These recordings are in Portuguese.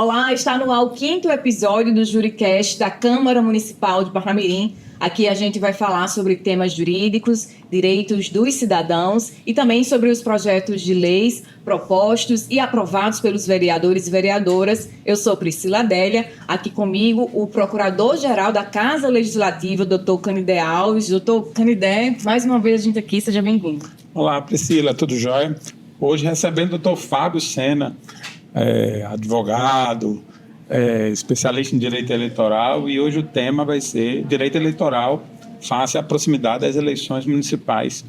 Olá, está no ar o 5º episódio do JuriCast da Câmara Municipal de Parnamirim. Aqui a gente vai falar sobre temas jurídicos, direitos dos cidadãos e também sobre os projetos de leis propostos e aprovados pelos vereadores e vereadoras. Eu sou Priscila Adélia, aqui comigo o Procurador-Geral da Casa Legislativa, Dr. Canidé Alves. Doutor Canidé, mais uma vez a gente aqui, seja bem-vindo. Olá, Priscila, tudo jóia? Hoje recebendo o Dr. Fábio Sena, advogado, especialista em direito eleitoral, e hoje o tema vai ser direito eleitoral face à proximidade das eleições municipais,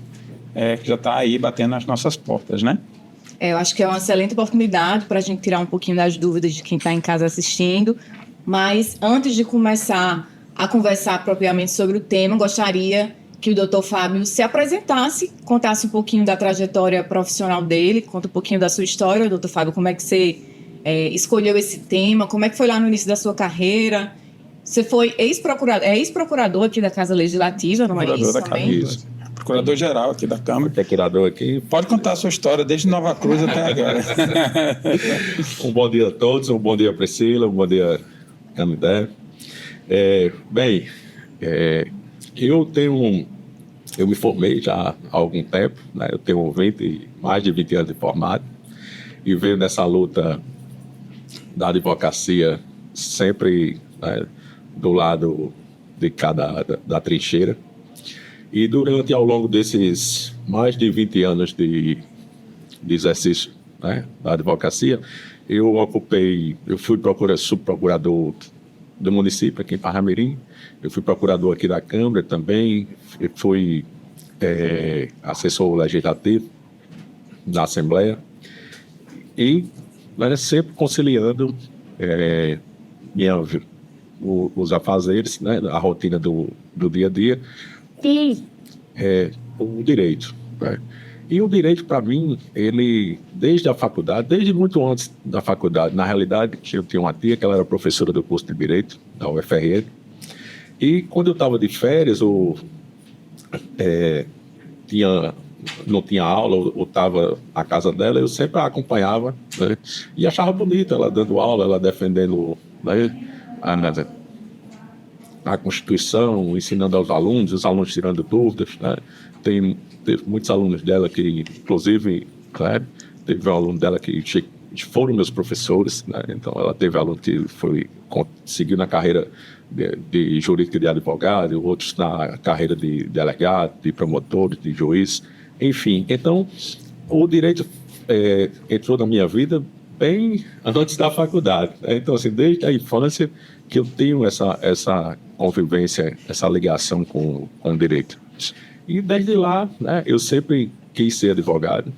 que já está aí batendo nas nossas portas, né? Eu acho que é uma excelente oportunidade para a gente tirar um pouquinho das dúvidas de quem está em casa assistindo, mas antes de começar a conversar propriamente sobre o tema, gostaria que o Dr. Fábio se apresentasse, contasse um pouquinho da trajetória profissional dele, conta um pouquinho da sua história. Dr. Fábio, como é que você escolheu esse tema, como é que foi lá no início da sua carreira? Você foi ex-procurador aqui da Casa Legislativa, não é isso também? Isso. Procurador-geral aqui da Câmara. Procurador aqui. Pode contar a sua história desde Nova Cruz até agora. Um bom dia a todos, um bom dia Priscila, um bom dia Canidé. Eu me formei já há algum tempo, né? Eu tenho mais de 20 anos de formado e venho nessa luta da advocacia sempre, né, do lado da trincheira. E ao longo desses mais de 20 anos de exercício, né, da advocacia, eu fui subprocurador do município aqui em Parnamirim, eu fui procurador aqui da Câmara também, fui assessor legislativo da Assembleia e sempre conciliando os afazeres, né, a rotina do dia a dia e o direito, né? E o direito, para mim, ele, desde a faculdade, desde muito antes da faculdade, na realidade, eu tinha uma tia que ela era professora do curso de Direito, da UFRN, e quando eu estava de férias, não tinha aula, ou estava na casa dela, eu sempre a acompanhava, né? E achava bonita ela dando aula, ela defendendo, né, a Constituição, ensinando aos alunos, os alunos tirando dúvidas, né? Teve muitos alunos dela que, inclusive, claro, teve um aluno dela que foram meus professores, né? Então ela teve aluno que seguiu na carreira de jurídica de advogado, outros na carreira de delegado, de promotor, de juiz, enfim. Então, o direito entrou na minha vida bem antes da faculdade, né? Então, assim, desde a infância que eu tenho essa convivência, essa ligação com o direito. E desde lá, né, eu sempre quis ser advogado.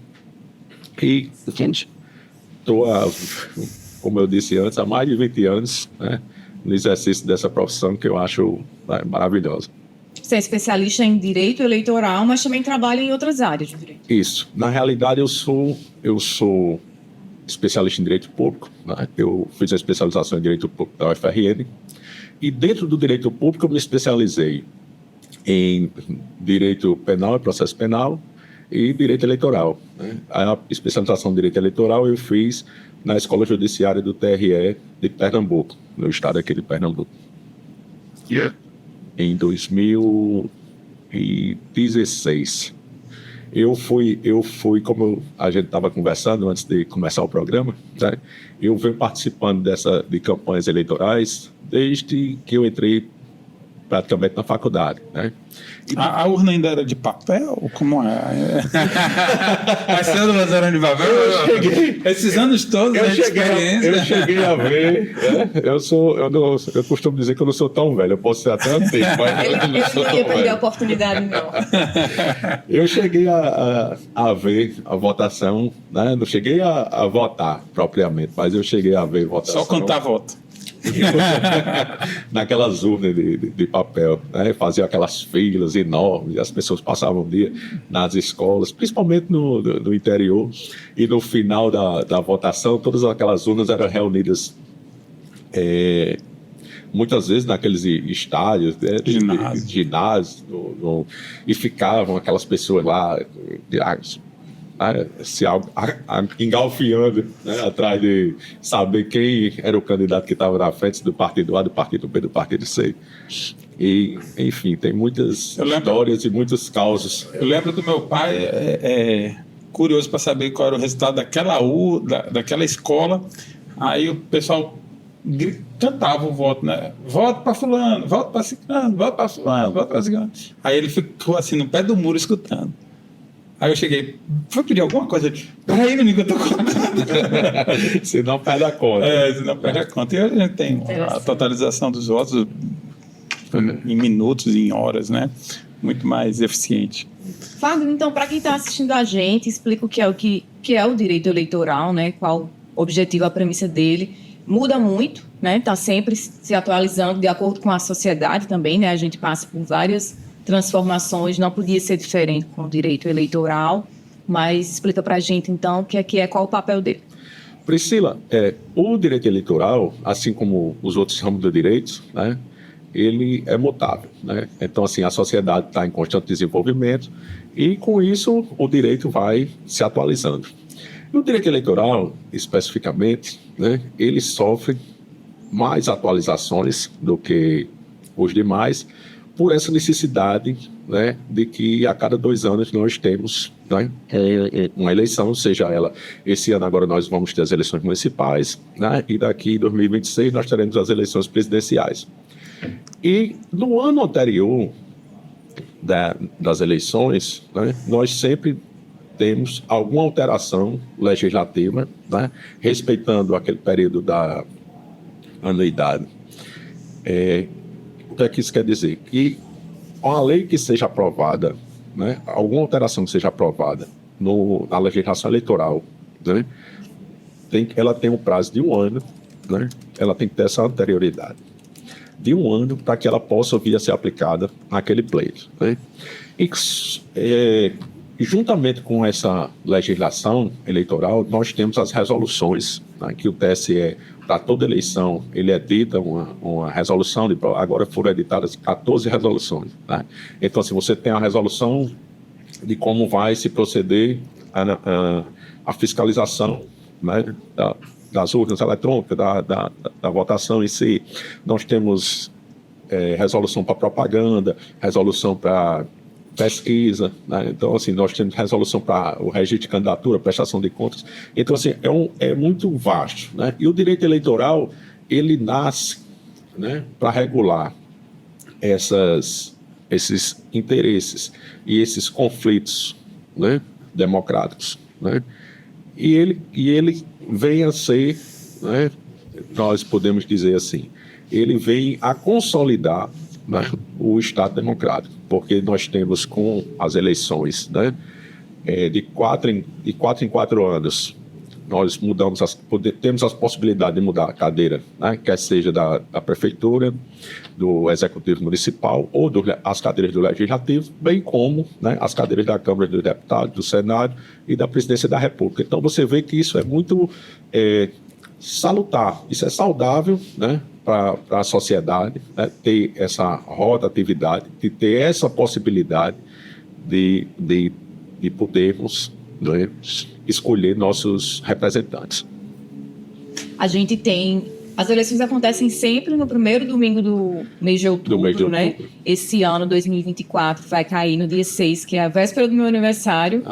E estou, como eu disse antes, há mais de 20 anos, né, no exercício dessa profissão que eu acho, né, maravilhosa. Você é especialista em direito eleitoral, mas também trabalha em outras áreas de direito. Isso. Na realidade, eu sou especialista em direito público, né? Eu fiz a especialização em direito público da UFRN. E dentro do direito público, eu me especializei em direito penal e processo penal e direito eleitoral, né? A especialização em direito eleitoral eu fiz na Escola Judiciária do TRE de Pernambuco, no estado aqui de Pernambuco. Em 2016. Eu fui, como a gente estava conversando antes de começar o programa, né? Eu venho participando de campanhas eleitorais desde que eu entrei praticamente na faculdade, né? A urna ainda era de papel? Como é? As cédulas eram de papel? Esses anos todos, eu cheguei a ver, né? Eu costumo dizer que eu não sou tão velho, eu posso ser até antigo, mas eu não sou tão velho. Perder a oportunidade, não. Eu cheguei a ver a votação, né? Não cheguei a votar propriamente, mas eu cheguei a ver a votação. Só contar voto. Naquelas urnas de papel, né? Faziam aquelas filas enormes, as pessoas passavam o dia nas escolas, principalmente no interior, e no final da votação todas aquelas urnas eram reunidas muitas vezes naqueles estádios, né, de ginásio, e ficavam aquelas pessoas lá né, engalfiando, né, atrás de saber quem era o candidato que estava na frente do partido A, do partido B, do partido C. E, enfim, tem muitas histórias e muitos causos. Eu lembro do meu pai, curioso para saber qual era o resultado daquela escola. Aí o pessoal cantava o voto, né? Voto para fulano, voto para ciclano, voto para fulano, voto para ciclano. Aí ele ficou assim no pé do muro escutando. Aí eu cheguei, foi pedir alguma coisa? Peraí, menino, que eu tô contando. Senão perde a conta. Senão perde a conta. E a gente tem a totalização dos votos em minutos, em horas, né? Muito mais eficiente. Fábio, então, para quem está assistindo a gente, explica o que é o direito eleitoral, né? Qual o objetivo, a premissa dele. Muda muito, né? Está sempre se atualizando de acordo com a sociedade também, né? A gente passa por várias transformações, não podia ser diferente com o direito eleitoral, mas explica para a gente, então, o que é, qual o papel dele. Priscila, o direito eleitoral, assim como os outros ramos do direito, né, ele é mutável, né? Então, assim, a sociedade está em constante desenvolvimento e, com isso, o direito vai se atualizando. E o direito eleitoral, especificamente, né, ele sofre mais atualizações do que os demais, por essa necessidade, né, de que a cada 2 anos nós temos, né, uma eleição, seja ela, esse ano agora nós vamos ter as eleições municipais, né, e daqui em 2026 nós teremos as eleições presidenciais. E no ano anterior das eleições, né, nós sempre temos alguma alteração legislativa, né, respeitando aquele período da anuidade. O que é que isso quer dizer? Que uma lei que seja aprovada, né, alguma alteração que seja aprovada na legislação eleitoral, né, ela tem um prazo de 1 ano, né, ela tem que ter essa anterioridade de 1 ano para que ela possa vir a ser aplicada naquele pleito, né? E juntamente com essa legislação eleitoral, nós temos as resoluções, né, que o TSE, para toda eleição, ele edita uma resolução, agora foram editadas 14 resoluções, né? Então, assim, você tem a resolução de como vai se proceder a fiscalização, né, das urnas eletrônicas, da votação em si. Nós temos resolução para propaganda, resolução para pesquisa, né? Então, assim, nós temos resolução para o registro de candidatura, prestação de contas. Então, assim, é muito vasto, né? E o direito eleitoral, ele nasce, né, para regular esses interesses e esses conflitos, né, democráticos, né? E ele vem a ser, né, nós podemos dizer assim, ele vem a consolidar, né, o Estado democrático, porque nós temos com as eleições, né, de 4 em 4 anos, nós temos as possibilidades de mudar a cadeira, né, quer seja da prefeitura, do executivo municipal ou as cadeiras do legislativo, bem como, né, as cadeiras da Câmara dos Deputados, do Senado e da Presidência da República. Então você vê que isso é muito salutar, isso é saudável, né, para a sociedade, né, ter essa rotatividade, de ter essa possibilidade de podermos, né, escolher nossos representantes. A gente tem... As eleições acontecem sempre no primeiro domingo do mês de outubro, né? Esse ano, 2024, vai cair no dia 6, que é a véspera do meu aniversário.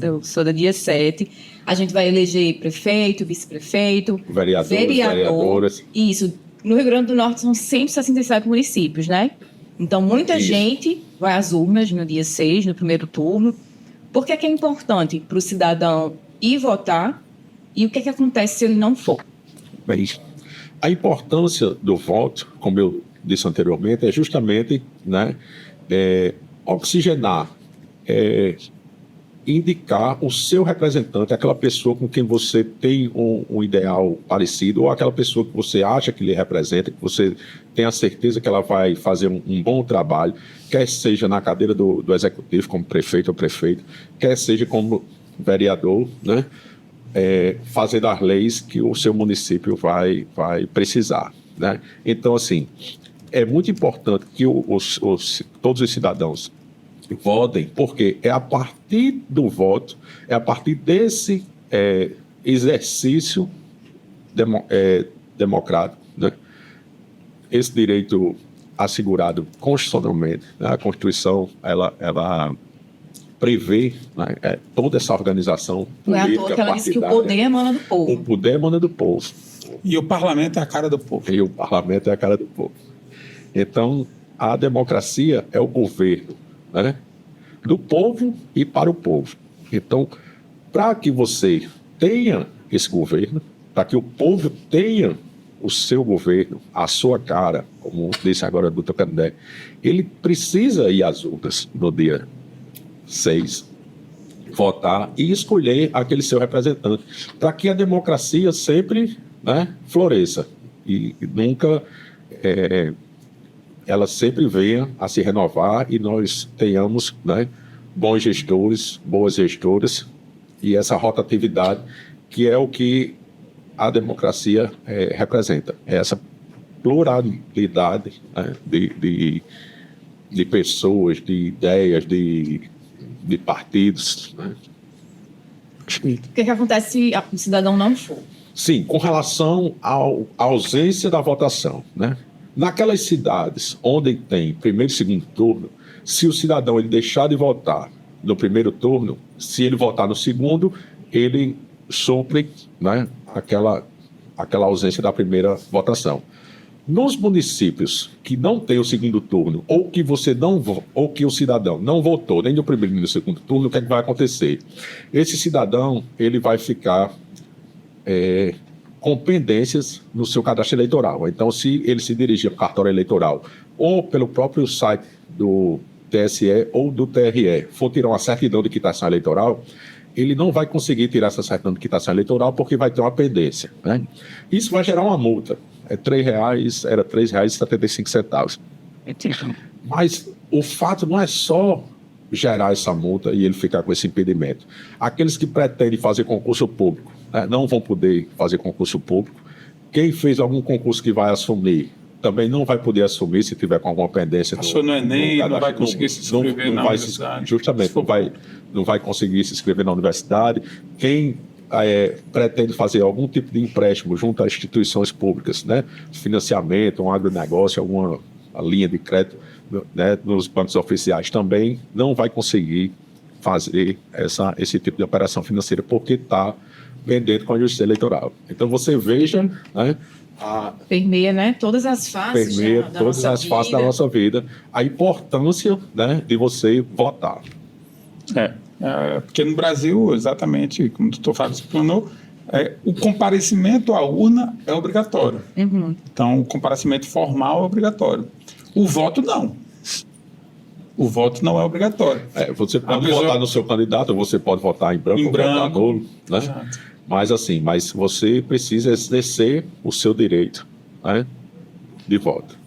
Eu sou da dia 7. A gente vai eleger prefeito, vice-prefeito, vereadores. Isso. No Rio Grande do Norte são 167 municípios, né? Então, muita gente vai às urnas no dia 6, no primeiro turno. Por que é importante para o cidadão ir votar e o que acontece se ele não for? Bem, a importância do voto, como eu disse anteriormente, é justamente, né, oxigenar, indicar o seu representante, aquela pessoa com quem você tem um ideal parecido, ou aquela pessoa que você acha que lhe representa, que você tem a certeza que ela vai fazer um bom trabalho, quer seja na cadeira do executivo, como prefeito ou prefeita, quer seja como vereador, né, fazendo as leis que o seu município vai precisar, né? Então, assim, é muito importante que todos os cidadãos votem, porque é a partir do voto, é a partir desse exercício democrático, né? Esse direito assegurado constitucionalmente, né? A Constituição, ela prevê, né, toda essa organização Não é à política toa que ela disse que o partidária. poder emana do O povo. poder emana do povo. E o parlamento é a cara do povo. E o parlamento é a cara do povo. Então, a democracia é o governo, né, do povo e para o povo. Então, para que você tenha esse governo, para que o povo tenha o seu governo, a sua cara, como disse agora o Dr. Canindé, ele precisa ir às urnas no dia 6, votar e escolher aquele seu representante, para que a democracia sempre, né, floresça e nunca ela sempre venha a se renovar e nós tenhamos, né, bons gestores, boas gestoras e essa rotatividade que é o que a democracia representa, essa pluralidade, né, de pessoas, de ideias, de partidos, né? O que acontece se o cidadão não for? Sim, com relação à ausência da votação, né? Naquelas cidades onde tem primeiro e segundo turno, se o cidadão ele deixar de votar no primeiro turno, se ele votar no segundo, ele supre, né, aquela ausência da primeira votação. Nos municípios que não tem o segundo turno, ou que ou que o cidadão não votou nem no primeiro nem no segundo turno, o que é que vai acontecer? Esse cidadão ele vai ficar com pendências no seu cadastro eleitoral. Então, se ele se dirigir ao cartório eleitoral ou pelo próprio site do TSE ou do TRE for tirar uma certidão de quitação eleitoral, ele não vai conseguir tirar essa certidão de quitação eleitoral porque vai ter uma pendência, né? Isso vai gerar uma multa. Era R$ 3,75. Mas o fato não é só gerar essa multa e ele ficar com esse impedimento. Aqueles que pretendem fazer concurso público, né, não vão poder fazer concurso público. Quem fez algum concurso que vai assumir também não vai poder assumir se tiver com alguma pendência. Passou no Enem, não vai conseguir se inscrever na universidade. Justamente, não vai conseguir se inscrever na universidade. Quem pretende fazer algum tipo de empréstimo junto a instituições públicas, né, financiamento, um agronegócio, alguma linha de crédito, né, nos bancos oficiais também não vai conseguir fazer esse tipo de operação financeira porque está pendente com a justiça eleitoral. Então você veja, né, permeia, né, todas as fases da nossa vida, a importância, né, de você votar. Porque no Brasil, exatamente como o doutor Fábio explanou, o comparecimento à urna é obrigatório. Uhum. Então, o comparecimento formal é obrigatório. O voto, não. O voto não é obrigatório. Você pode votar no seu candidato, você pode votar em branco, votar nulo, né? Exato. Mas você precisa exercer o seu direito, né, de voto.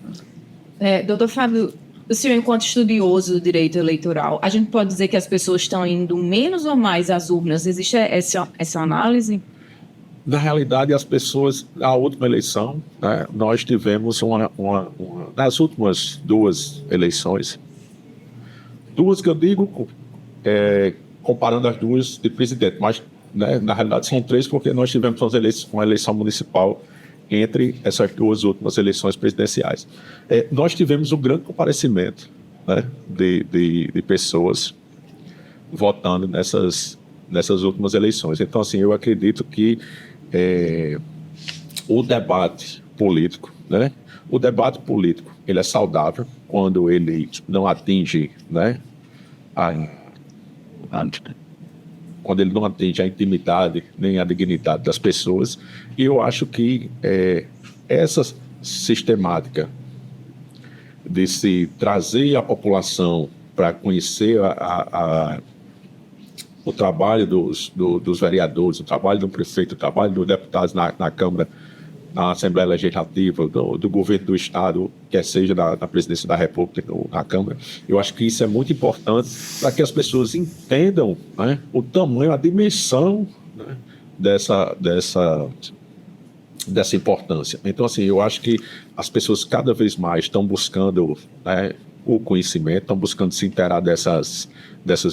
Doutor Fábio, o senhor, enquanto estudioso do direito eleitoral, a gente pode dizer que as pessoas estão indo menos ou mais às urnas? Existe essa análise? Na realidade, as pessoas, na última eleição, né, nós tivemos nas últimas 2 eleições, 2 que eu digo, comparando as 2 de presidente, mas, né, na realidade são 3 porque nós tivemos uma eleição municipal entre essas 2 últimas eleições presidenciais. Nós tivemos um grande comparecimento, né, de pessoas votando nessas últimas eleições. Então, assim, eu acredito que o debate político, né, ele é saudável quando ele não atinge, né, quando ele não atinge a intimidade nem a dignidade das pessoas. E eu acho que essa sistemática de se trazer a população para conhecer o trabalho dos vereadores, o trabalho do prefeito, o trabalho dos deputados na Câmara, na Assembleia Legislativa, do governo do Estado, quer seja na Presidência da República ou na Câmara. Eu acho que isso é muito importante para que as pessoas entendam, né, o tamanho, a dimensão, né, dessa importância. Então, assim, eu acho que as pessoas cada vez mais estão buscando, né, o conhecimento, estão buscando se inteirar dessas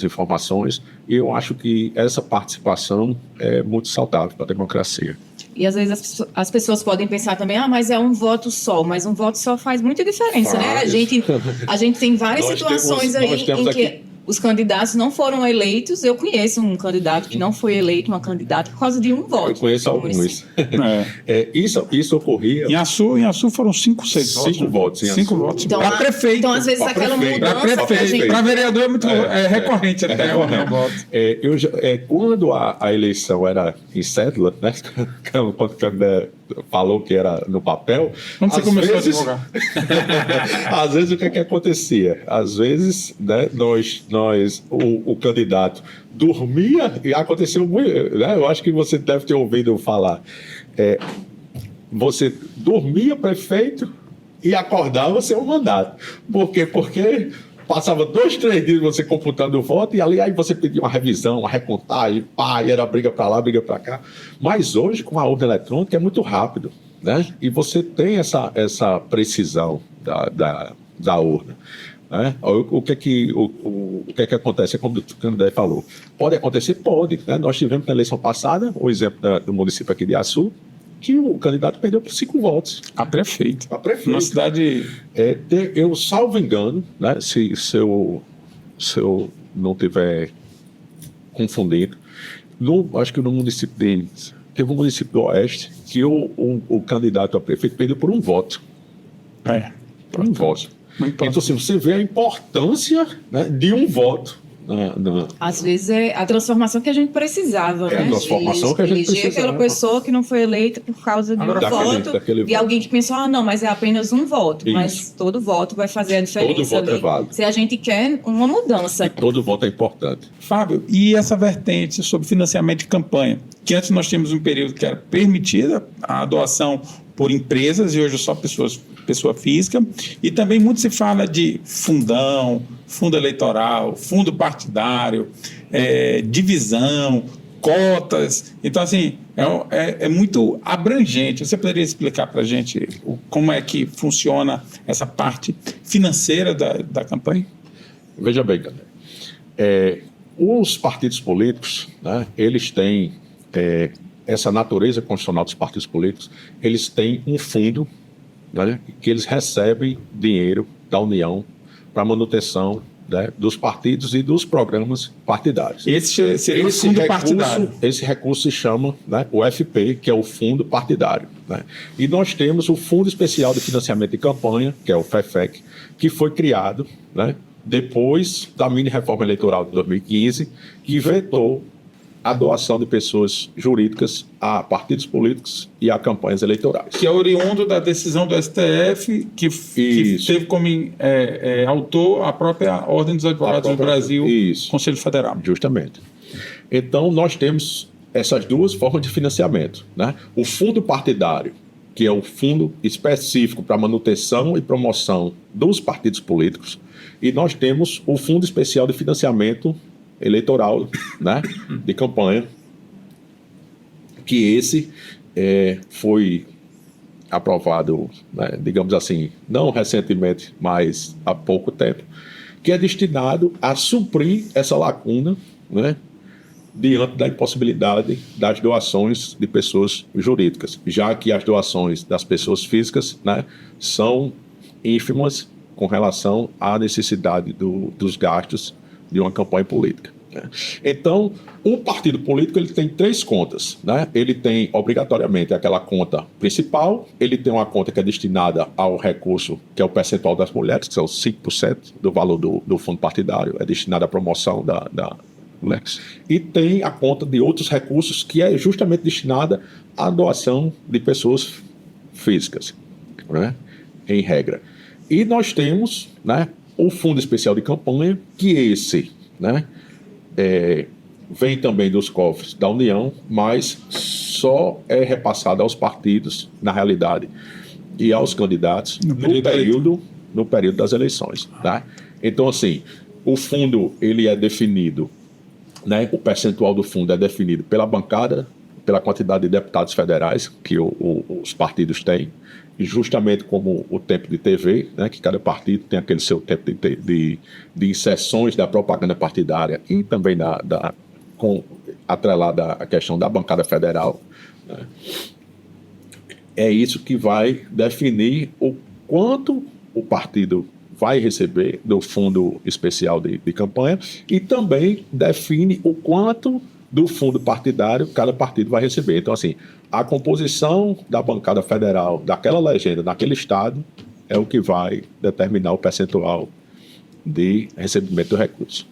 informações, e eu acho que essa participação é muito saudável para a democracia. E às vezes as pessoas podem pensar também, mas é um voto só, mas um voto só faz muita diferença, né? A gente tem várias situações aí em que os candidatos não foram eleitos. Eu conheço um candidato que não foi eleito, uma candidata, por causa de um voto. Eu conheço alguns. Isso ocorria... Em Açu foram 5, 6 votos. 5 votos. 5 votos. Então, para prefeito. Então, às vezes, aquela mudança... Para vereador é muito recorrente até o voto. Quando a eleição era em cédula, né? Quando o candidato falou que era no papel... Quando você começou a divulgar? Às vezes, o que acontecia? Às vezes, né, o candidato dormia, e aconteceu muito, né? Eu acho que você deve ter ouvido falar. Você dormia prefeito e acordava seu mandato. Por quê? Porque passava 2, 3 dias você computando o voto, e aí você pedia uma revisão, uma recontagem, e era briga para lá, briga para cá. Mas hoje, com a urna eletrônica, é muito rápido, né? E você tem essa precisão da urna. O que é que acontece? Como o candidato falou, pode acontecer? Pode, né? Nós tivemos na eleição passada o exemplo do município aqui de Açu, que o candidato perdeu por 5 votos. A prefeito. Uma cidade... Eu salvo engano, né? Se eu não estiver confundindo, acho que no município deles, teve um município do Oeste que o candidato a prefeito perdeu por 1 voto. Por 1 voto. Então, assim, você vê a importância, né, de 1 voto. Às vezes é a transformação que a gente precisava, né? A transformação que a gente precisava. Eleger aquela pessoa que não foi eleita por causa de um voto, e alguém que pensou, não, mas é apenas 1 voto. Isso. Mas todo voto vai fazer a diferença. Todo voto é válido. Se a gente quer uma mudança. E todo voto é importante. Fábio, e essa vertente sobre financiamento de campanha? Que antes nós tínhamos um período que era permitida a doação por empresas, e hoje é só pessoa física, e também muito se fala de fundão, fundo eleitoral, fundo partidário, divisão, cotas. Então, assim, é muito abrangente. Você poderia explicar para a gente como é que funciona essa parte financeira da campanha? Veja bem, galera. Os partidos políticos, né, eles têm essa natureza constitucional dos partidos políticos. Eles têm um fundo, né, que eles recebem dinheiro da União para manutenção, né, dos partidos e dos programas partidários. Esse seria o fundo partidário. Esse recurso se chama, né, o FP, que é o fundo partidário, né? E nós temos o Fundo Especial de Financiamento de Campanha, que é o FEFEC, que foi criado, né, depois da mini-reforma eleitoral de 2015, que vetou a doação de pessoas jurídicas a partidos políticos e a campanhas eleitorais. Que é oriundo da decisão do STF, que teve como autor a própria Ordem dos Advogados do Brasil, Conselho Federal. Justamente. Então, nós temos essas 2 formas de financiamento, né? O fundo partidário, que é o fundo específico para manutenção e promoção dos partidos políticos, e nós temos o Fundo Especial de Financiamento Eleitoral, né, de campanha, que esse foi aprovado, né, digamos assim, não recentemente, mas há pouco tempo, que é destinado a suprir essa lacuna, né, diante da impossibilidade das doações de pessoas jurídicas, já que as doações das pessoas físicas, né, são ínfimas com relação à necessidade dos gastos de uma campanha política. Então, um partido político ele tem 3 contas, né? Ele tem obrigatoriamente aquela conta principal, ele tem uma conta que é destinada ao recurso, que é o percentual das mulheres, que são 5% do valor do fundo partidário, é destinado à promoção da Lex. E tem a conta de outros recursos, que é justamente destinada à doação de pessoas físicas, né? Em regra. E nós temos, né, o Fundo Especial de Campanha, que esse, né, vem também dos cofres da União, mas só é repassado aos partidos, na realidade, e aos candidatos no período das eleições. Tá? Então, assim, o fundo ele é definido, né, o percentual do fundo é definido pela bancada, pela quantidade de deputados federais que o os partidos têm, e justamente como o tempo de TV, né, que cada partido tem aquele seu tempo de inserções da propaganda partidária e também atrelada à questão da bancada federal, né, é isso que vai definir o quanto o partido vai receber do fundo especial de campanha e também define o quanto do fundo partidário cada partido vai receber. Então, assim, a composição da bancada federal daquela legenda, naquele estado, é o que vai determinar o percentual de recebimento do recurso.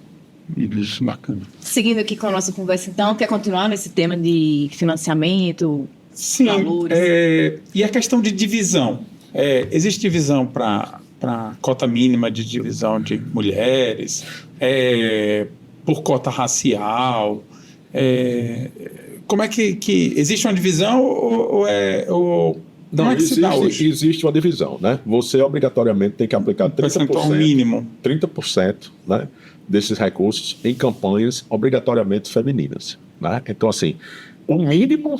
Isso, bacana. Seguindo aqui com a nossa conversa, então, quer continuar nesse tema de financiamento, Sim, valores? E a questão de divisão. Existe divisão para cota mínima de divisão de mulheres, por cota racial. Como é que existe uma divisão Não, como é que se dá hoje? existe uma divisão, né? Você obrigatoriamente tem que aplicar 30%, mínimo. 30%, né, desses recursos em campanhas obrigatoriamente femininas, né? Então, assim, o mínimo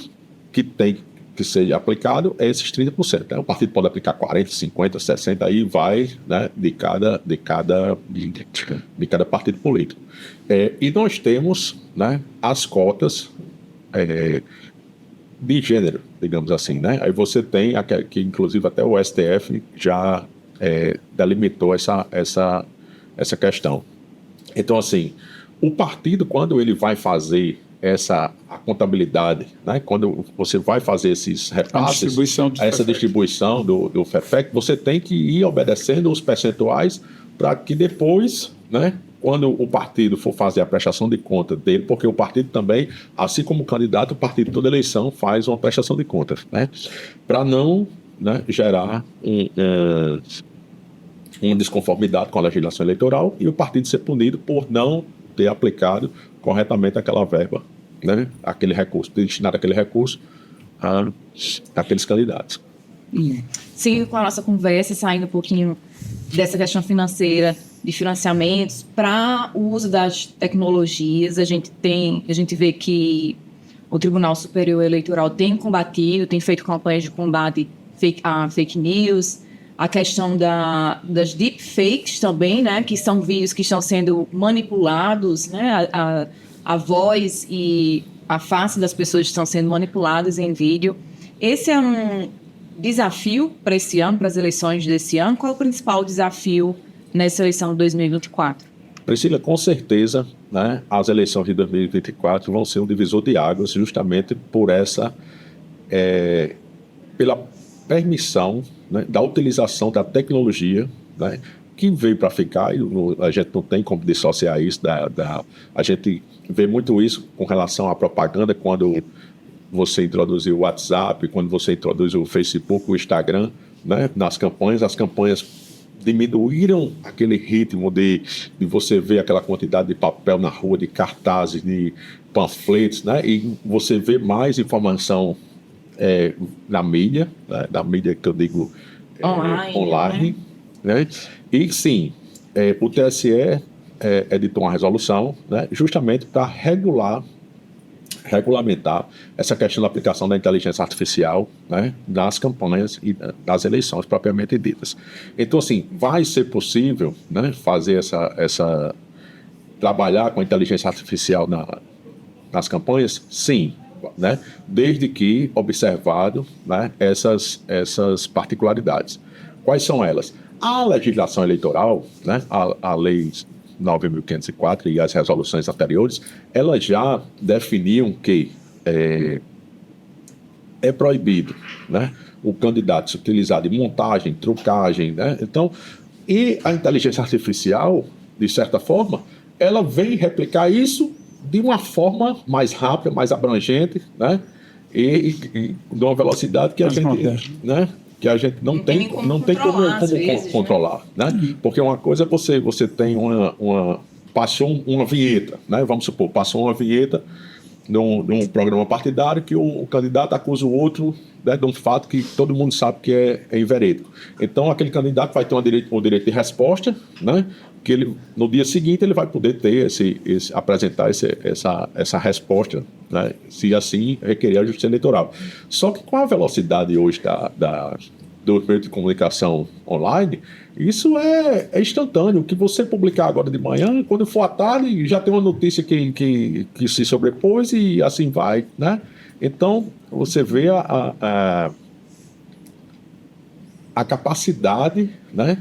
que tem que seja aplicado é esses 30%. Né? O partido pode aplicar 40%, 50%, 60%, aí vai, né, de cada partido político. E nós temos, né, as cotas de gênero, digamos assim, né? Aí você tem, que inclusive até o STF já delimitou essa questão. Então, assim, o partido, quando ele vai fazer a contabilidade, né? Quando você vai fazer esses repasses, essa distribuição do FEFEC, você tem que ir obedecendo os percentuais para que depois, né, quando o partido for fazer a prestação de conta dele, porque o partido também, assim como o candidato, o partido toda eleição faz uma prestação de contas, né, para não, né, gerar uma desconformidade com a legislação eleitoral e o partido ser punido por não ter aplicado corretamente aquela verba, né, aquele recurso, destinado aquele recurso àqueles candidatos. Seguindo com a nossa conversa, saindo um pouquinho dessa questão financeira, de financiamentos, para o uso das tecnologias, a gente vê que o Tribunal Superior Eleitoral tem combatido, tem feito campanhas de combate a fake news, a questão das deepfakes também, né, que são vídeos que estão sendo manipulados, né, a voz e a face das pessoas estão sendo manipuladas em vídeo. Esse é um desafio para esse ano, para as eleições desse ano. Qual é o principal desafio nessa eleição de 2024? Priscila, com certeza, né, as eleições de 2024 vão ser um divisor de águas justamente por pela permissão, né, da utilização da tecnologia, né, que veio para ficar, e a gente não tem como dissociar isso. A gente vê muito isso com relação à propaganda, quando você introduziu o WhatsApp, quando você introduz o Facebook, o Instagram, né, nas campanhas. As campanhas diminuíram aquele ritmo de você ver aquela quantidade de papel na rua, de cartazes, de panfletos, né, e você vê mais informação na mídia, né, da mídia que eu digo online, né? E sim, o TSE editou uma resolução, né, justamente para regulamentar essa questão da aplicação da inteligência artificial, né, nas campanhas e nas eleições propriamente ditas. Então, assim, vai ser possível, né, fazer trabalhar com a inteligência artificial nas campanhas? Sim, né, desde que observado, né, essas particularidades. Quais são elas? A legislação eleitoral, né, a lei 9.504 e as resoluções anteriores, elas já definiam que é proibido, né, o candidato se utilizar de montagem, trucagem, né? Então, e a inteligência artificial, de certa forma, ela vem replicar isso de uma forma mais rápida, mais abrangente, né, e de uma velocidade que a gente, né, que a gente não tem como controlar, né? Porque uma coisa é você tem passou uma vinheta, né? Vamos supor, passou uma vinheta num programa partidário que o candidato acusa o outro, né, de um fato que todo mundo sabe que é inverídico. Então, aquele candidato vai ter um direito de resposta, né, que ele, no dia seguinte ele vai poder ter apresentar essa resposta, né, se assim requerer a Justiça Eleitoral. Só que com a velocidade hoje do meio de comunicação online, isso é instantâneo. O que você publicar agora de manhã, quando for à tarde, já tem uma notícia que se sobrepôs e assim vai, né? Então, você vê a capacidade, né,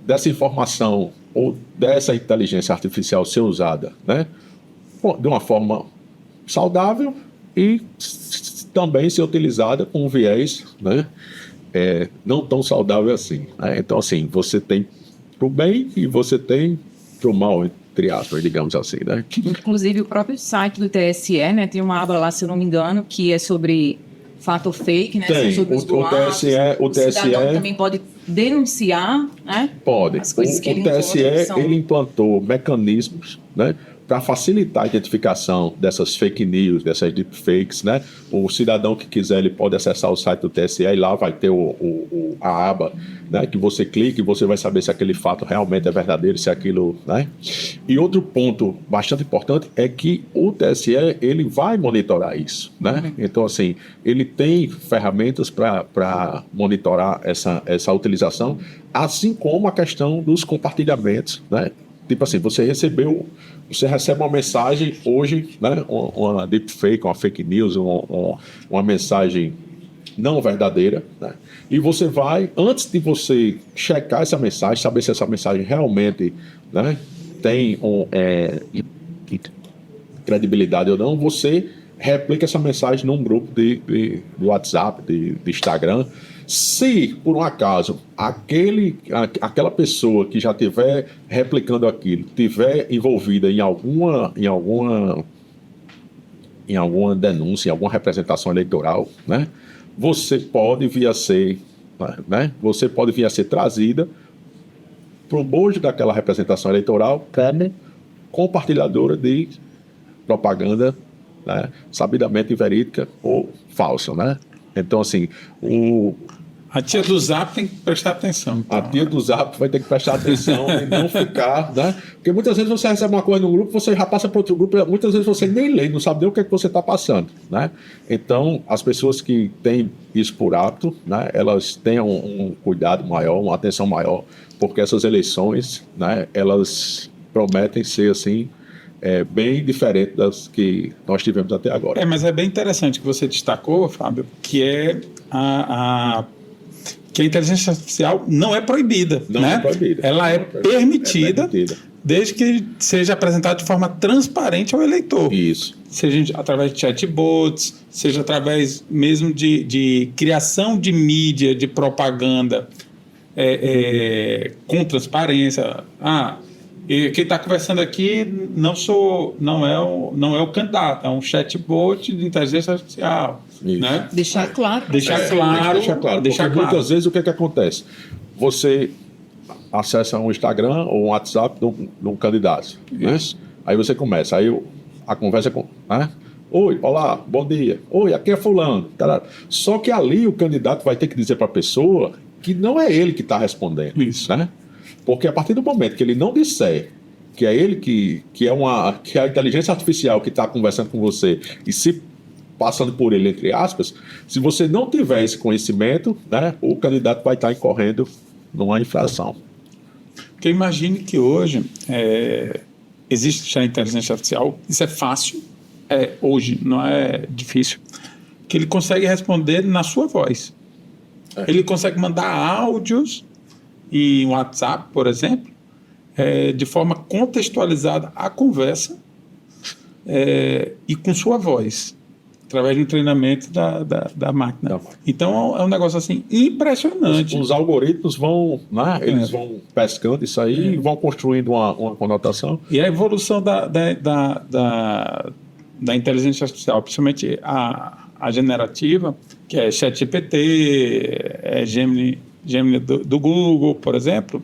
dessa informação ou dessa inteligência artificial ser usada, né, de uma forma saudável e também ser utilizada com um viés, né, não tão saudável assim, né? Então, assim, você tem pro bem e você tem pro mal, entre aspas, digamos assim, né? Inclusive, o próprio site do TSE, né, tem uma aba lá, se eu não me engano, que é sobre fato ou fake, né? Tem. Sobre os boatos. O TSE cidadão também pode denunciar, né? Pode. As coisas que O TSE, ele implantou mecanismos, né, para facilitar a identificação dessas fake news, dessas deepfakes, né? O cidadão que quiser, ele pode acessar o site do TSE e lá vai ter a aba, né, que você clica e você vai saber se aquele fato realmente é verdadeiro, se aquilo, né? E outro ponto bastante importante é que o TSE, ele vai monitorar isso, né? Então, assim, ele tem ferramentas para monitorar essa utilização, assim como a questão dos compartilhamentos, né? Tipo assim, você recebe uma mensagem hoje, né, uma deepfake, uma fake news, uma mensagem não verdadeira, né, e você vai, antes de você checar essa mensagem, saber se essa mensagem realmente, né, tem credibilidade ou não, você replica essa mensagem num grupo de WhatsApp, de Instagram. Se, por um acaso, aquela pessoa que já estiver replicando aquilo, estiver envolvida em alguma denúncia, em alguma representação eleitoral, né, você pode vir a ser trazida para o bojo daquela representação eleitoral como compartilhadora de propaganda, né, sabidamente inverídica ou falsa, né? Então, assim, a tia do Zap tem que prestar atenção. A tia do Zap vai ter que prestar atenção e não ficar, né? Porque muitas vezes você recebe uma coisa num grupo, você já passa para outro grupo, muitas vezes você nem lê, não sabe nem o que é que você está passando, né? Então, as pessoas que têm isso por hábito, né, elas tenham um cuidado maior, uma atenção maior, porque essas eleições, né, elas prometem ser, assim, bem diferente das que nós tivemos até agora. Mas é bem interessante que você destacou, Fábio, que que a inteligência artificial não é proibida. Não, né? é proibida. Ela é permitida, desde que seja apresentada de forma transparente ao eleitor. Isso. Seja através de chatbots, seja através mesmo de criação de mídia, de propaganda com transparência. E quem está conversando aqui não é o candidato, é um chatbot de inteligência artificial. Né? Deixar claro. Deixar claro. Muitas vezes o que acontece? Você acessa um Instagram ou um WhatsApp de um candidato. Né? Aí você começa, a conversa com... Né? Oi, olá, bom dia. Oi, aqui é fulano. Só que ali o candidato vai ter que dizer para a pessoa que não é ele que está respondendo. Isso. Né? Porque a partir do momento que ele não disser que é ele que é a inteligência artificial que está conversando com você e se passando por ele, entre aspas, se você não tiver esse conhecimento, né, o candidato vai estar incorrendo numa infração. Porque imagine que hoje existe já a inteligência artificial, isso é fácil, hoje não é difícil, que ele consegue responder na sua voz. Ele consegue mandar áudios em WhatsApp, por exemplo, de forma contextualizada à conversa e com sua voz, através de um treinamento da máquina. Então é um negócio assim impressionante. Os algoritmos vão, né, eles vão pescando isso aí e vão construindo uma conotação. E a evolução da inteligência artificial, principalmente a generativa, que é ChatGPT, Gemini do Google, por exemplo,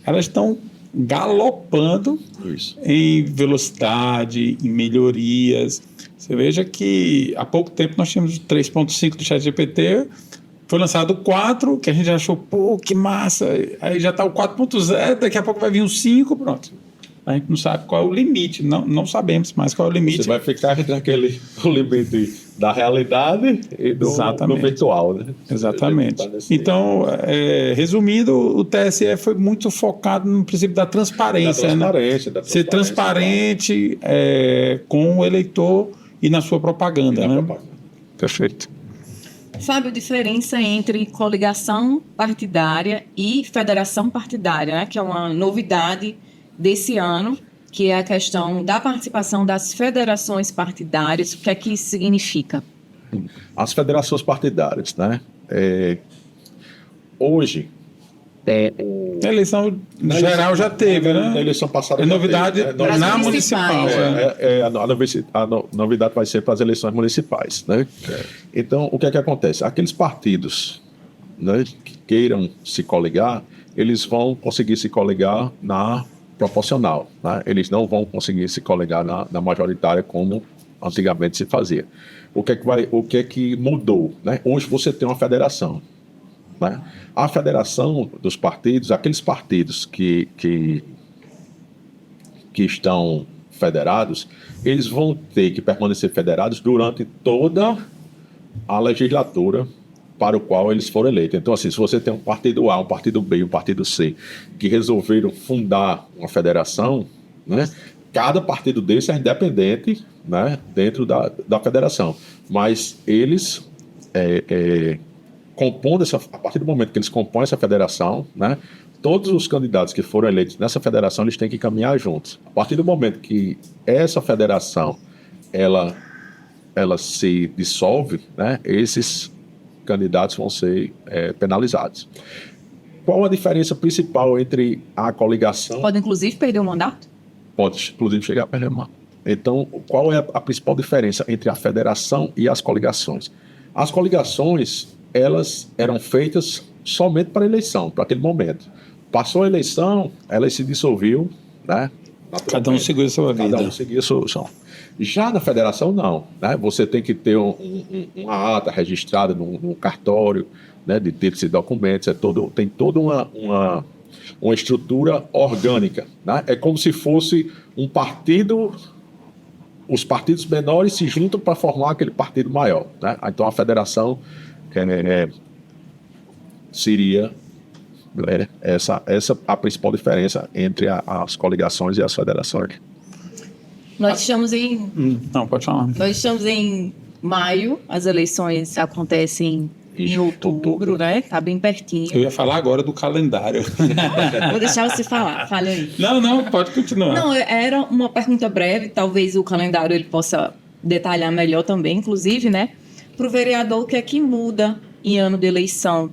elas estão galopando Isso. em velocidade, em melhorias. Você veja que há pouco tempo nós tínhamos o 3.5 do ChatGPT, foi lançado o 4, que a gente achou, pô, que massa, aí já está o 4.0, daqui a pouco vai vir o 5, pronto. A gente não sabe qual é o limite, não sabemos mais qual é o limite. Você vai ficar naquele limite da realidade e do virtual, né? Exatamente. Então, resumindo, o TSE foi muito focado no princípio da transparência. Ser transparente com o eleitor e na sua propaganda. Né? Perfeito. Fábio, diferença entre coligação partidária e federação partidária, né? Que é uma novidade desse ano, que é a questão da participação das federações partidárias. O que é que isso significa? As federações partidárias, né? Hoje, a eleição geral já teve, né? A eleição passada é novidade na municipal. A novidade vai ser para as eleições municipais, né? Então, o que é que acontece? Aqueles partidos, né, que queiram se coligar, eles vão conseguir se coligar na proporcional, né? Eles não vão conseguir se coligar na majoritária como antigamente se fazia. O que é que mudou, né? Hoje você tem uma federação, né? A federação dos partidos, aqueles partidos que estão federados, eles vão ter que permanecer federados durante toda a legislatura para o qual eles foram eleitos. Então, assim, se você tem um partido A, um partido B, um partido C, que resolveram fundar uma federação, né, cada partido desse é independente, né, dentro da federação. Mas eles, compondo a partir do momento que eles compõem essa federação, né, todos os candidatos que foram eleitos nessa federação, eles têm que caminhar juntos. A partir do momento que essa federação ela se dissolve, né, esses candidatos vão ser penalizados. Qual a diferença principal entre a coligação... Pode, inclusive, perder o mandato? Pode, inclusive, chegar a perder o mandato. Então, qual é a principal diferença entre a federação e as coligações? As coligações, elas eram feitas somente para a eleição, para aquele momento. Passou a eleição, ela se dissolveu, né? Cada um seguiu a sua vida. Cada um seguiu a sua. Já na federação, não, né? Você tem que ter uma ata registrada num cartório, né, de títulos e documentos, tem toda uma estrutura orgânica, né? É como se fosse um partido, os partidos menores se juntam para formar aquele partido maior, né? Então a federação seria essa a principal diferença entre as coligações e as federações. Nós estamos em... Não, pode falar. Nós estamos em maio, as eleições acontecem em outubro, né? Tá bem pertinho. Eu ia falar agora do calendário. Vou deixar você falar, fale aí. Não, pode continuar. Não, era uma pergunta breve, talvez o calendário ele possa detalhar melhor também, inclusive, né? Para o vereador, o que é que muda em ano de eleição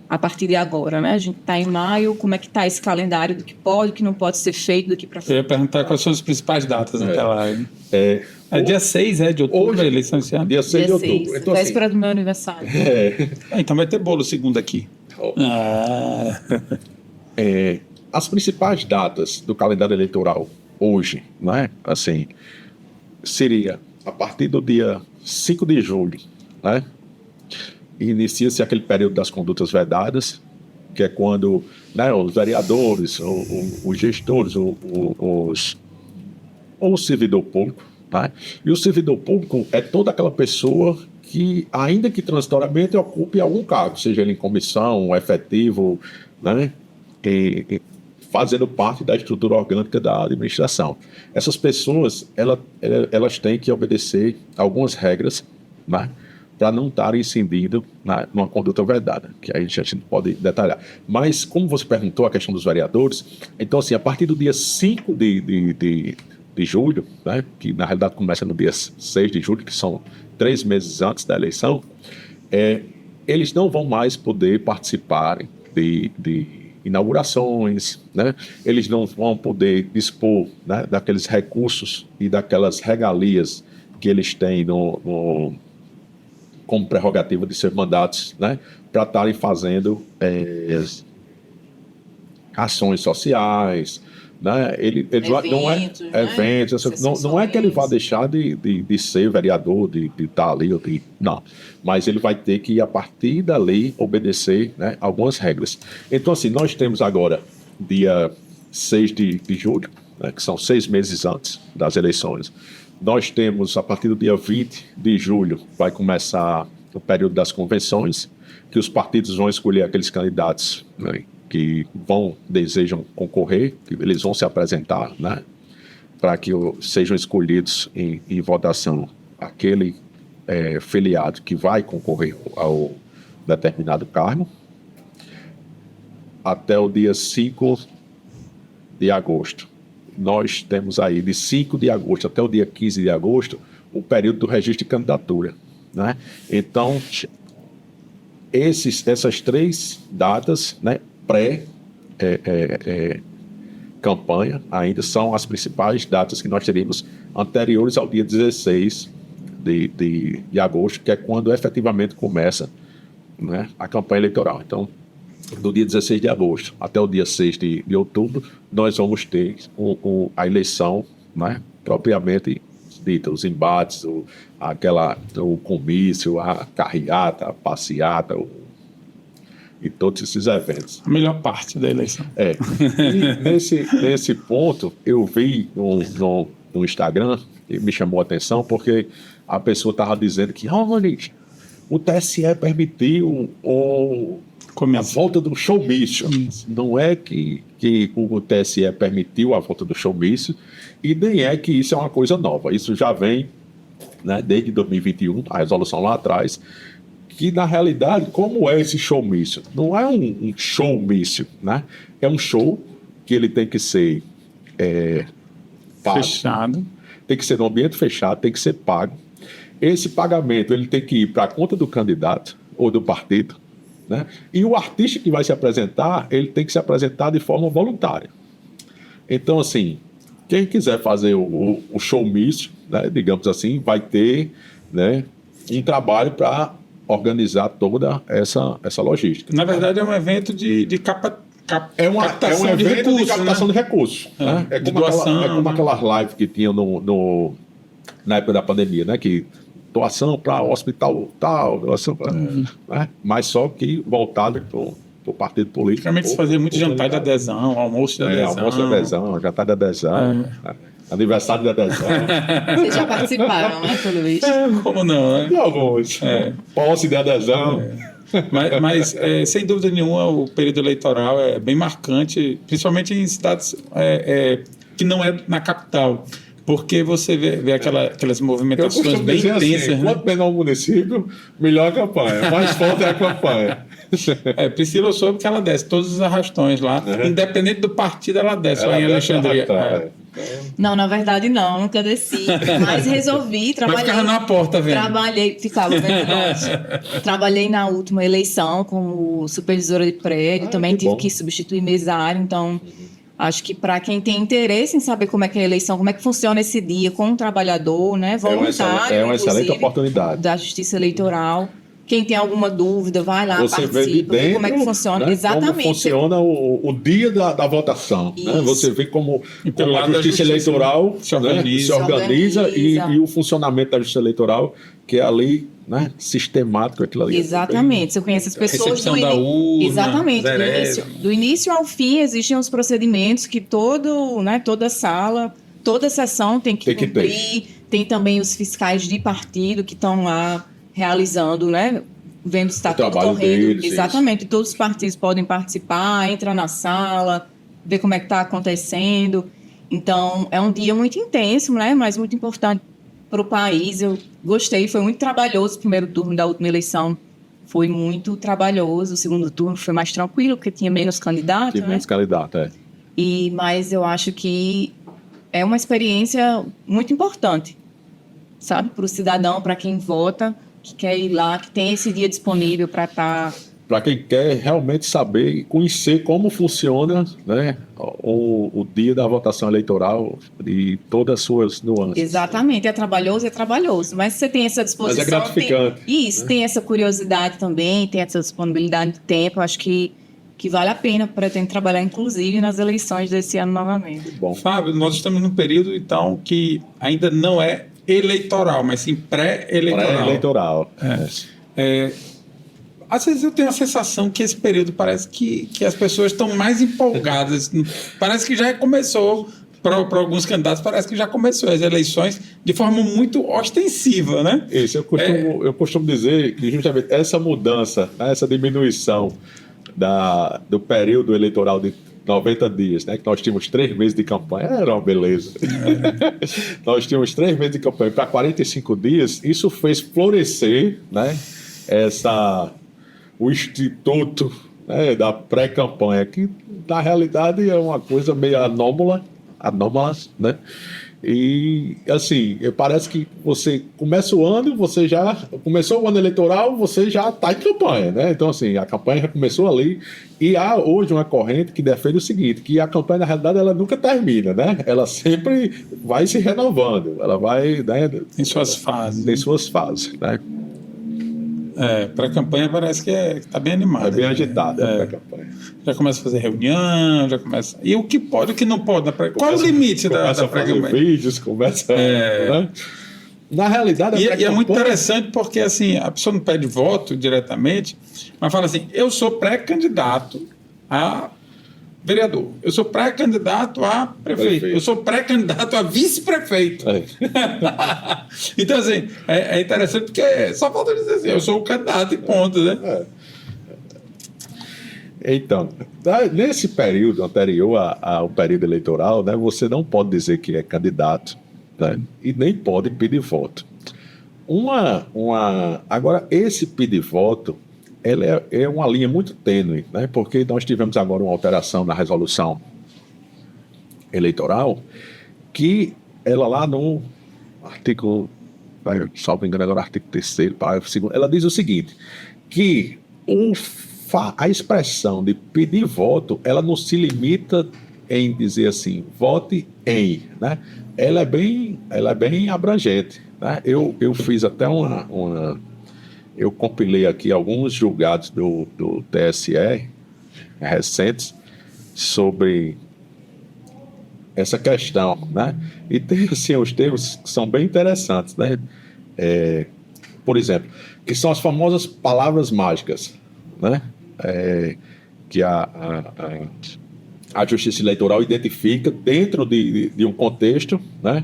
a partir de agora, né? A gente está em maio, como é que está esse calendário do que pode, do que não pode ser feito daqui para frente? Eu ia perguntar quais são as principais datas naquela live. Dia 6 de outubro, hoje, a eleição esse ano? Dia 6 de outubro. Então, véspera do meu aniversário. Então vai ter bolo segundo aqui. As principais datas do calendário eleitoral hoje, né? Assim, seria a partir do dia 5 de julho, né? Inicia-se aquele período das condutas vedadas, que é quando, né, os vereadores, os gestores, o servidor público, tá? E o servidor público é toda aquela pessoa que, ainda que transitoriamente, ocupe algum cargo, seja ele em comissão, efetivo, né, fazendo parte da estrutura orgânica da administração. Essas pessoas, elas têm que obedecer algumas regras, né, para não estarem incidindo numa conduta vedada, que aí a gente não pode detalhar. Mas, como você perguntou a questão dos vereadores, então, assim, a partir do dia 5 de julho, né, que na realidade começa no dia 6 de julho, que são 3 meses antes da eleição, eles não vão mais poder participar de inaugurações, né? Eles não vão poder dispor, né, daqueles recursos e daquelas regalias que eles têm como prerrogativa de seus mandatos, né, para estarem fazendo ações sociais, né? Ele não é Eventos, né? eventos, não é que ele vá deixar de ser vereador, de estar ali, não. Mas ele vai ter que, a partir da lei, obedecer, né, algumas regras. Então, assim, nós temos agora, dia 6 de julho, né, que são 6 meses antes das eleições. Nós temos, a partir do dia 20 de julho, vai começar o período das convenções, que os partidos vão escolher aqueles candidatos, né, que desejam concorrer, que eles vão se apresentar, né, para que sejam escolhidos em votação aquele filiado que vai concorrer ao determinado cargo, até o dia 5 de agosto. Nós temos aí, de 5 de agosto até o dia 15 de agosto, o período do registro de candidatura, né? Então, essas 3 datas, né, pré-campanha, ainda são as principais datas que nós teríamos anteriores ao dia 16 de agosto, que é quando efetivamente começa, né, a campanha eleitoral. Então, do dia 16 de agosto até o dia 6 de outubro, nós vamos ter a eleição, né, propriamente dita, os embates, o comício, a carreata, a passeata, e todos esses eventos. A melhor parte da eleição. E nesse ponto, eu vi no Instagram, e me chamou a atenção, porque a pessoa estava dizendo que o TSE permitiu a volta do showmício. Não é que o TSE permitiu a volta do showmício, e nem é que isso é uma coisa nova. Isso já vem, né, desde 2021, a resolução lá atrás, que na realidade, como é esse showmício? Não é um showmício, né? É um show que ele tem que ser pago, fechado. Tem que ser num ambiente fechado, tem que ser pago. Esse pagamento ele tem que ir para a conta do candidato ou do partido, né? E o artista que vai se apresentar, ele tem que se apresentar de forma voluntária. Então, assim, quem quiser fazer o showmício, né, digamos assim, vai ter, né, um trabalho para organizar toda essa logística. Na verdade, é um evento de captação de evento recursos, de captação, né? de recursos. Né? De doação, é como né? aquelas lives que tinham na época da pandemia, né? Que doação para o hospital tal, doação para... Né? Mas só que voltado para o partido político. Antigamente se fazia muito jantar de adesão, almoço de adesão. Almoço de adesão, jantar de adesão, né? Aniversário de adesão. Vocês já participaram, né, pelo visto? Como não, né? E alguns. Posse de adesão. Mas sem dúvida nenhuma, o período eleitoral é bem marcante, principalmente em cidades que não é na capital. Porque você vê aquelas movimentações bem intensas. Assim, quanto menor o município, melhor a campanha. Mais forte é a campanha. Priscila soube que ela desce todos os arrastões lá. Independente do partido, ela desce lá em Alexandria. Não, na verdade não, nunca desci. Mas resolvi, trabalhei. Mas ficava na porta vendo. Ficava vendo. Trabalhei na última eleição como supervisora de prédio, também tive que substituir mesário, então acho que para quem tem interesse em saber como é que é a eleição, como é que funciona esse dia com o trabalhador, né, voluntário, é uma excelente oportunidade da Justiça Eleitoral. Quem tem alguma dúvida, vai lá, você participa, vê de dentro, como é que funciona. Né, exatamente. como funciona o dia da votação. Né? Você vê como a Justiça Eleitoral se organiza e o funcionamento da Justiça Eleitoral, que é ali, né, sistemático. Aquilo ali. Exatamente. Você conhece as pessoas da urna, exatamente. Do início ao fim existem os procedimentos que toda sala, toda sessão tem que cumprir. Tem também os fiscais de partido que estão lá realizando, né? Vendo se está tudo correndo. Deles, exatamente. Isso. Todos os partidos podem participar, entra na sala, ver como é que está acontecendo. Então, é um dia muito intenso, né? Mas muito importante para o país. Eu gostei, foi muito trabalhoso o primeiro turno da última eleição. Foi muito trabalhoso. O segundo turno foi mais tranquilo, porque tinha menos candidatos. Tinha menos candidato, Mas eu acho que é uma experiência muito importante, sabe? Para o cidadão, para quem vota, que quer ir lá, que tem esse dia disponível para estar... Para quem quer realmente saber e conhecer como funciona, né, o dia da votação eleitoral e todas as suas nuances. Exatamente, é trabalhoso, mas você tem essa disposição... Mas é gratificante. Tem essa curiosidade também, tem essa disponibilidade de tempo, eu acho que que vale a pena, pretendo trabalhar, inclusive, nas eleições desse ano novamente. Bom, Fábio, nós estamos num período, então, que ainda não é eleitoral, mas sim pré-eleitoral. Pré-eleitoral. Às vezes eu tenho a sensação que esse período parece que as pessoas estão mais empolgadas. Parece que já começou, para alguns candidatos, parece que já começou as eleições de forma muito ostensiva, né? Isso, eu costumo dizer que justamente essa mudança, né, essa diminuição do período eleitoral de 90 dias, né, que nós tínhamos 3 meses de campanha, era uma beleza. Nós tínhamos 3 meses de campanha para 45 dias, isso fez florescer, né, o instituto, né, da pré-campanha, que na realidade é uma coisa meio anômala, né? E assim, parece que você começa o ano, começou o ano eleitoral, você já está em campanha, né? Então assim, a campanha já começou ali, e há hoje uma corrente que defende o seguinte, que a campanha na realidade ela nunca termina, né? Ela sempre vai se renovando, ela vai, né, em suas fases. Em suas fases, né? Pré-campanha parece que está bem animada. É bem agitada a pré-campanha. Já começa a fazer reunião, já começa... E o que pode e o que não pode? Qual é o limite da pré-campanha? Começa a fazer vídeos, né? Na realidade... E é muito interessante porque assim, a pessoa não pede voto diretamente, mas fala assim, eu sou pré-candidato a vereador, eu sou pré-candidato a prefeito, eu sou pré-candidato a vice-prefeito. Então, assim, é interessante porque só falta dizer assim, eu sou o candidato e ponto, né? Então, nesse período anterior ao período eleitoral, né, você não pode dizer que é candidato, né, e nem pode pedir voto. Agora, esse pedir voto, ela é uma linha muito tênue, né, porque nós tivemos agora uma alteração na resolução eleitoral, que ela lá no artigo, salvo engano agora, artigo 3º, parágrafo 2º, ela diz o seguinte, que a expressão de pedir voto, ela não se limita em dizer assim, vote em, né? Ela é bem abrangente, né? Eu fiz até eu compilei aqui alguns julgados do TSE recentes sobre essa questão, né? E tem assim, os termos que são bem interessantes, né? Por exemplo, que são as famosas palavras mágicas, né? Que a Justiça Eleitoral identifica dentro de um contexto, né?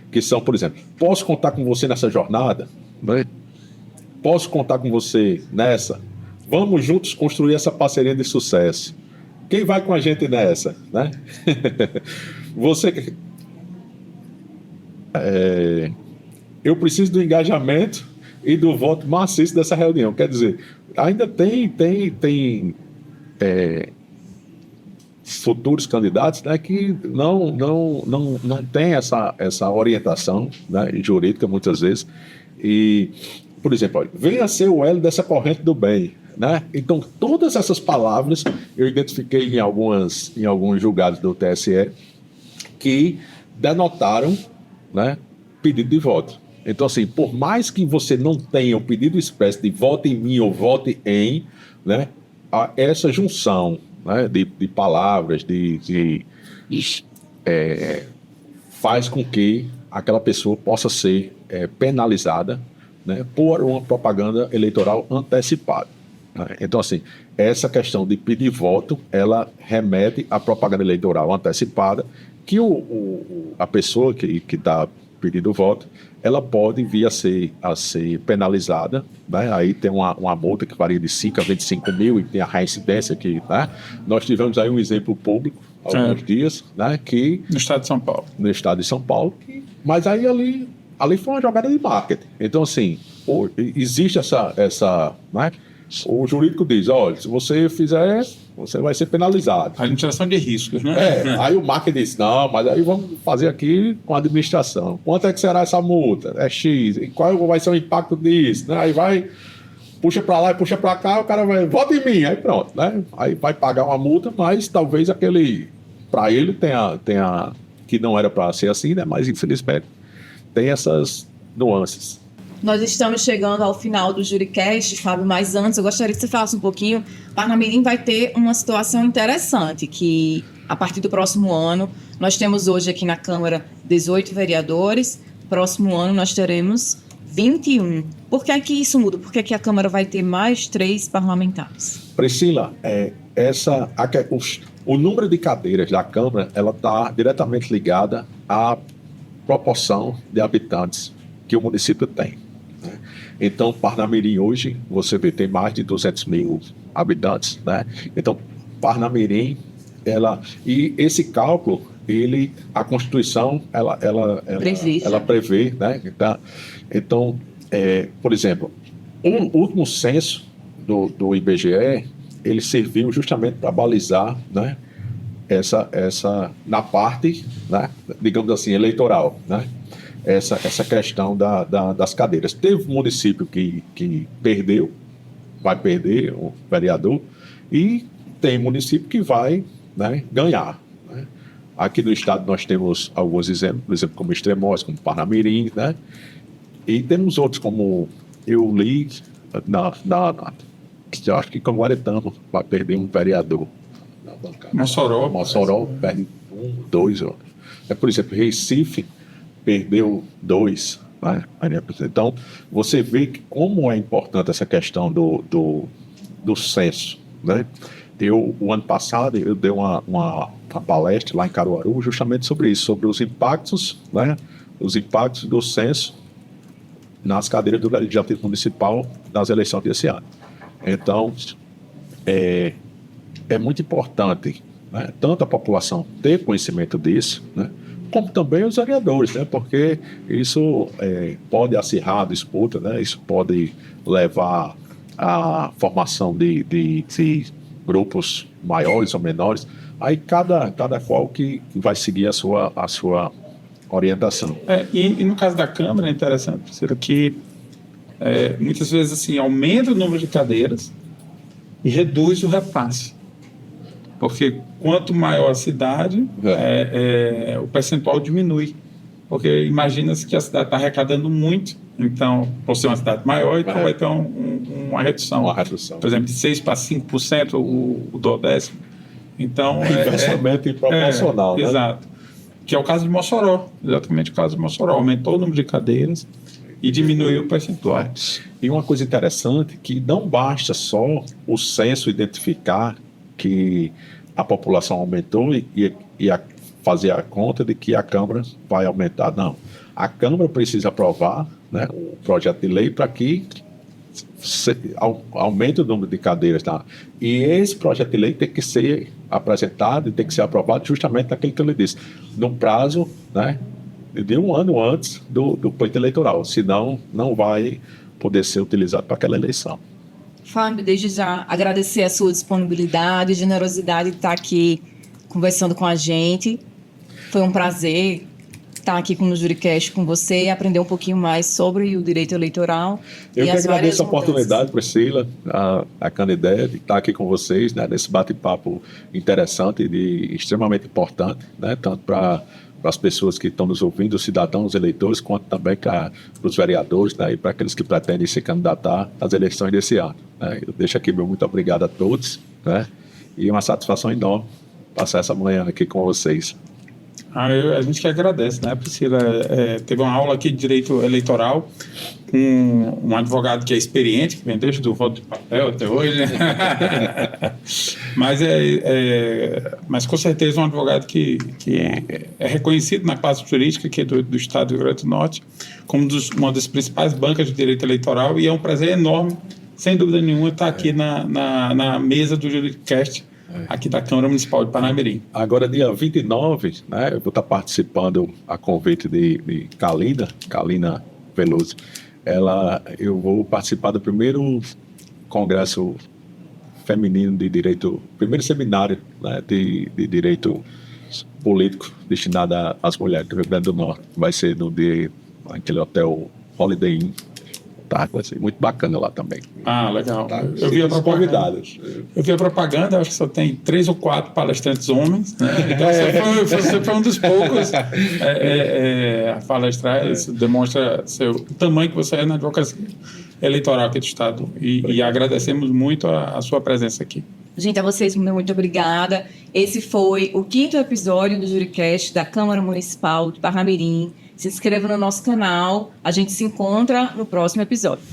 Que são, por exemplo, posso contar com você nessa jornada? Né? Posso contar com você nessa? Vamos juntos construir essa parceria de sucesso. Quem vai com a gente nessa? Né? Eu preciso do engajamento e do voto maciço dessa reunião. Quer dizer, ainda tem futuros candidatos, né, que não tem essa orientação, né, jurídica muitas vezes. E, por exemplo, olha, venha ser o elo dessa corrente do bem. Né? Então, todas essas palavras eu identifiquei em alguns julgados do TSE que denotaram, né, pedido de voto. Então, assim, por mais que você não tenha o pedido expresso de vote em mim ou vote em, né, essa junção, né, de palavras, faz com que aquela pessoa possa ser penalizada, né, por uma propaganda eleitoral antecipada. Né? Então, assim, essa questão de pedir voto, ela remete à propaganda eleitoral antecipada, que a pessoa que está pedindo voto, ela pode vir a ser penalizada, né? Aí tem uma multa que varia de 5 a 25 mil e tem a reincidência que, né? Nós tivemos aí um exemplo público há alguns dias, né? Que no estado de São Paulo. No estado de São Paulo, mas aí ali foi uma jogada de marketing. Então, assim, existe essa, né? O jurídico diz, olha, se você fizer, você vai ser penalizado. A administração de riscos, né? Aí o marketing diz, não, mas aí vamos fazer aqui com a administração. Quanto é que será essa multa? É X. E qual vai ser o impacto disso? Né? Aí vai, puxa para lá e puxa para cá, o cara vai, vota em mim. Aí pronto, né? Aí vai pagar uma multa, mas talvez para ele tenha, que não era para ser assim, né? Mas infelizmente tem essas nuances. Nós estamos chegando ao final do JuriCast, Fábio, mas antes eu gostaria que você falasse um pouquinho. Parnamirim vai ter uma situação interessante, que a partir do próximo ano, nós temos hoje aqui na Câmara 18 vereadores, próximo ano nós teremos 21. Por que é que isso muda? Por que é que a Câmara vai ter mais 3 parlamentares? Priscila, o número de cadeiras da Câmara ela está diretamente ligada à proporção de habitantes que o município tem, né? Então, Parnamirim hoje, você vê, tem mais de 200 mil habitantes, né? Então, Parnamirim, e esse cálculo, a Constituição, ela prevê, né? Então, por exemplo, o último censo do IBGE, ele serviu justamente para balizar, né, na parte, né, digamos assim, eleitoral, né, essa questão das cadeiras. Teve um município que vai perder o vereador, e tem município que vai, né, ganhar, né. Aqui no estado nós temos alguns exemplos, por exemplo, como Extremóis, como Parnamirim, né, e temos outros como eu li eu acho que Caguaretama vai perder um vereador na bancada. Mossoró perde 1, 2. Por exemplo, Recife perdeu 2. Né? Então, você vê que como é importante essa questão do censo. Né? O ano passado eu dei uma palestra lá em Caruaru justamente sobre isso, sobre os impactos, né? Os impactos do censo nas cadeiras do Legislativo Municipal nas eleições desse ano. Então, é muito importante, né, tanto a população ter conhecimento disso, né, como também os vereadores, né, porque isso pode acirrar a disputa, né, isso pode levar à formação de grupos maiores ou menores. Aí cada qual que vai seguir a sua orientação. E no caso da Câmara é interessante, Priscila, que muitas vezes assim, aumenta o número de cadeiras e reduz o repasse. Porque quanto maior a cidade, o percentual diminui. Porque imagina-se que a cidade está arrecadando muito, então, por ser uma cidade maior, então vai ter uma redução. Por exemplo, de 6% para 5% o duodécimo. Então, inversamente proporcional, né? Exato. Que é o caso de Mossoró, exatamente o caso de Mossoró. Aumentou o número de cadeiras e diminuiu o percentual. E uma coisa interessante, que não basta só o censo identificar que a população aumentou e fazer a conta de que a Câmara vai aumentar. Não. A Câmara precisa aprovar, né, o projeto de lei para que aumente o número de cadeiras. Tá? E esse projeto de lei tem que ser apresentado e tem que ser aprovado justamente naquele que eu lhe disse, num prazo, né, de 1 ano antes do pleito eleitoral, senão não vai poder ser utilizado para aquela eleição. Fábio, desde já agradecer a sua disponibilidade e generosidade de estar aqui conversando com a gente. Foi um prazer estar aqui no JuriCast com você e aprender um pouquinho mais sobre o direito eleitoral. Eu que agradeço a oportunidade, Priscila, a Canidé, de estar aqui com vocês, né, nesse bate-papo interessante e extremamente importante, né, tanto para as pessoas que estão nos ouvindo, os cidadãos, os eleitores, quanto também para os vereadores, né, e para aqueles que pretendem se candidatar às eleições desse ano. Né. Eu deixo aqui meu muito obrigado a todos, né, e uma satisfação enorme passar essa manhã aqui com vocês. A gente que agradece, né, Priscila? Teve uma aula aqui de direito eleitoral com um advogado que é experiente, que vem desde o voto de papel até hoje, né? Mas com certeza um advogado que é reconhecido na classe jurídica aqui do Estado do Rio Grande do Norte como uma das principais bancas de direito eleitoral, e é um prazer enorme, sem dúvida nenhuma, estar aqui na mesa do JuriCast, aqui da Câmara Municipal de Parnamirim. Agora, dia 29, né, eu vou estar participando a convite de Kalina Veloso. Eu vou participar do primeiro congresso feminino de direito, primeiro seminário, né, de direito político destinado às mulheres do Rio Grande do Norte. Vai ser naquele hotel Holiday Inn, Tá? Vai ser muito bacana lá também. Ah, legal. Tá? Eu vi a Os propaganda. convidados. Eu vi a propaganda, acho que só tem 3 ou 4 palestrantes homens, né? Então você foi um dos poucos a palestrar. Isso demonstra o tamanho que você é na advocacia eleitoral aqui do Estado. E agradecemos muito a sua presença aqui. Gente, a vocês, muito obrigada. Esse foi o 5º episódio do JuryCast da Câmara Municipal de Parnamirim. Se inscreva no nosso canal. A gente se encontra no próximo episódio.